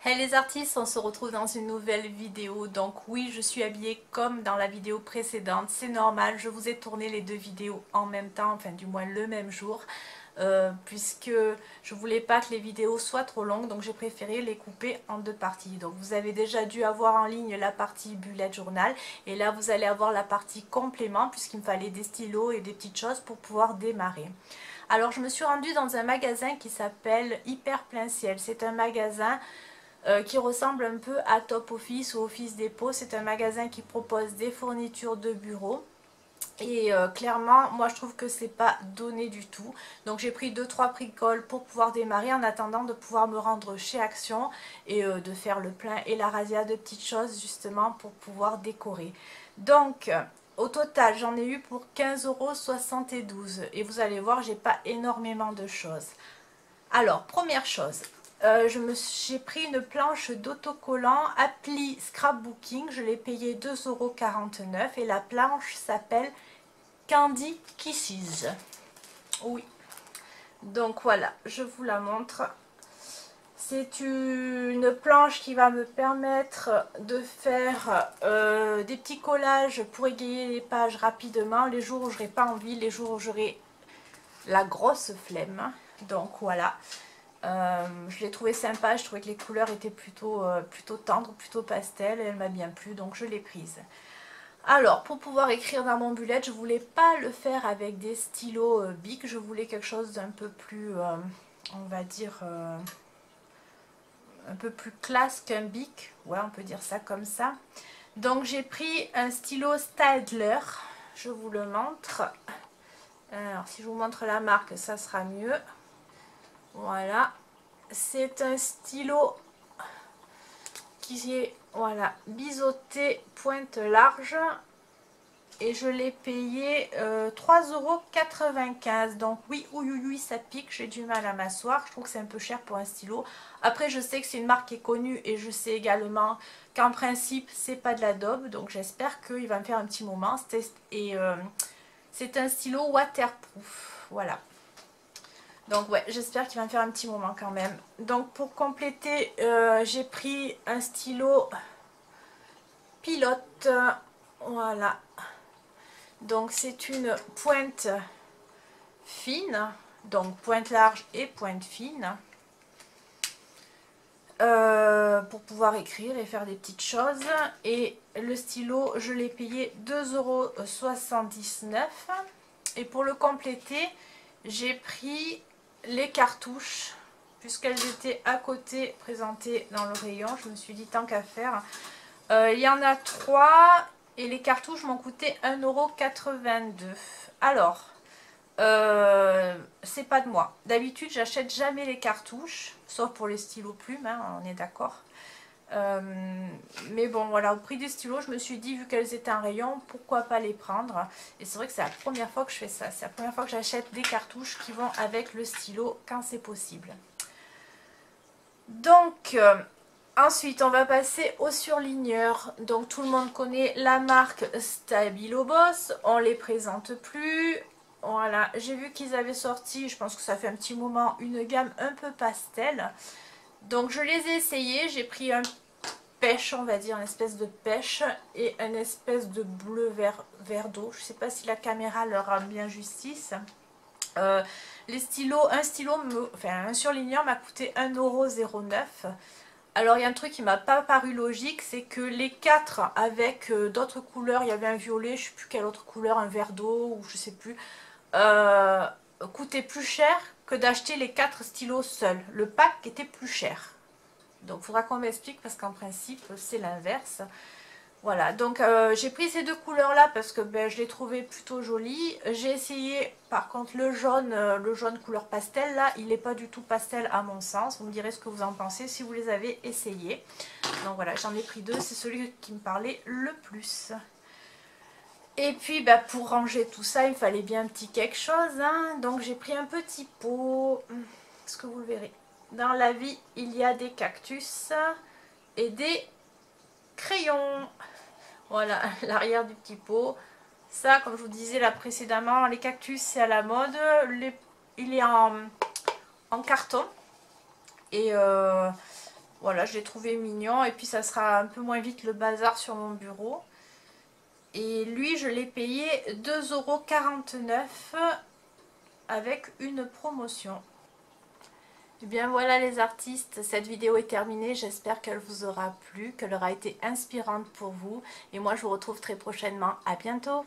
Hey les artistes, on se retrouve dans une nouvelle vidéo. Donc oui, je suis habillée comme dans la vidéo précédente. C'est normal, je vous ai tourné les deux vidéos en même temps, enfin du moins le même jour. Puisque je voulais pas que les vidéos soient trop longues, donc j'ai préféré les couper en deux parties. Donc vous avez déjà dû avoir en ligne la partie bullet journal, et là vous allez avoir la partie complément, puisqu'il me fallait des stylos et des petites choses pour pouvoir démarrer. Alors je me suis rendue dans un magasin qui s'appelle Hyper Plein Ciel. C'est un magasin qui ressemble un peu à Top Office ou Office Depot. C'est un magasin qui propose des fournitures de bureau. Et clairement, moi je trouve que c'est pas donné du tout. Donc j'ai pris 2-3 bricoles pour pouvoir démarrer en attendant de pouvoir me rendre chez Action et de faire le plein et la razzia de petites choses justement pour pouvoir décorer. Donc au total j'en ai eu pour 15,72 € et vous allez voir, j'ai pas énormément de choses. Alors, première chose, j'ai pris une planche d'autocollant appli Scrapbooking. Je l'ai payé 2,49 € et la planche s'appelle Candy Kisses. Oui, donc voilà, je vous la montre. C'est une planche qui va me permettre de faire des petits collages pour égayer les pages rapidement, les jours où je n'aurai pas envie, les jours où j'aurai la grosse flemme. Donc voilà. Je l'ai trouvé sympa, je trouvais que les couleurs étaient plutôt tendres, plutôt pastel, et elle m'a bien plu, donc je l'ai prise. Alors, pour pouvoir écrire dans mon bullet, je voulais pas le faire avec des stylos Bic, je voulais quelque chose d'un peu plus, on va dire, un peu plus classe qu'un Bic, ouais, on peut dire ça comme ça. Donc j'ai pris un stylo Staedtler, je vous le montre. Alors, si je vous montre la marque, ça sera mieux. Voilà. C'est un stylo qui est, voilà, biseauté pointe large. Et je l'ai payé 3,95 €. Donc oui, oui, oui, oui, ça pique, j'ai du mal à m'asseoir. Je trouve que c'est un peu cher pour un stylo. Après, je sais que c'est une marque qui est connue et je sais également qu'en principe, c'est pas de la daube. Donc j'espère qu'il va me faire un petit moment. Et c'est un stylo waterproof. Voilà. Donc ouais, j'espère qu'il va me faire un petit moment quand même. Donc pour compléter, j'ai pris un stylo pilote. Voilà. Donc c'est une pointe fine, donc pointe large et pointe fine. Pour pouvoir écrire et faire des petites choses. Et le stylo, je l'ai payé 2,79 €. Et pour le compléter, j'ai pris les cartouches, puisqu'elles étaient à côté présentées dans le rayon. Je me suis dit tant qu'à faire. Il y en a 3 et les cartouches m'ont coûté 1,82 €. Alors, c'est pas de moi. D'habitude, j'achète jamais les cartouches, sauf pour les stylos plumes, hein, on est d'accord. Mais bon, voilà, au prix des stylos, je me suis dit, vu qu'elles étaient en rayon, pourquoi pas les prendre. Et c'est vrai que c'est la première fois que je fais ça. C'est la première fois que j'achète des cartouches qui vont avec le stylo quand c'est possible. Donc, ensuite, on va passer au surligneur. Donc, tout le monde connaît la marque Stabilo Boss. On les présente plus. Voilà, j'ai vu qu'ils avaient sorti, je pense que ça fait un petit moment, une gamme un peu pastel. Donc, je les ai essayés. J'ai pris un pêche, on va dire, une espèce de pêche et une espèce de bleu vert d'eau. Je ne sais pas si la caméra leur rend bien justice. Les stylos, un surligneur m'a coûté 1,09 €. Alors il y a un truc qui m'a pas paru logique, c'est que les 4 avec d'autres couleurs, il y avait un violet, je sais plus quelle autre couleur, un vert d'eau ou je sais plus, coûtaient plus cher que d'acheter les 4 stylos seuls. Le pack était plus cher. Donc il faudra qu'on m'explique parce qu'en principe c'est l'inverse. Voilà, donc j'ai pris ces deux couleurs là parce que je les trouvais plutôt jolies. J'ai essayé par contre le jaune couleur pastel là, il n'est pas du tout pastel à mon sens. Vous me direz ce que vous en pensez si vous les avez essayés. Donc voilà, j'en ai pris deux, c'est celui qui me parlait le plus. Et puis pour ranger tout ça, il fallait bien un petit quelque chose, hein. Donc j'ai pris un petit pot, est-ce que vous le verrez? Dans la vie, il y a des cactus et des crayons. Voilà, l'arrière du petit pot. Ça, comme je vous disais là précédemment, les cactus c'est à la mode. Il est en carton. Et Voilà, je l'ai trouvé mignon et puis ça sera un peu moins vite le bazar sur mon bureau. Et lui, je l'ai payé 2,49 € avec une promotion. Et bien voilà les artistes, cette vidéo est terminée, j'espère qu'elle vous aura plu, qu'elle aura été inspirante pour vous. Et moi je vous retrouve très prochainement, à bientôt.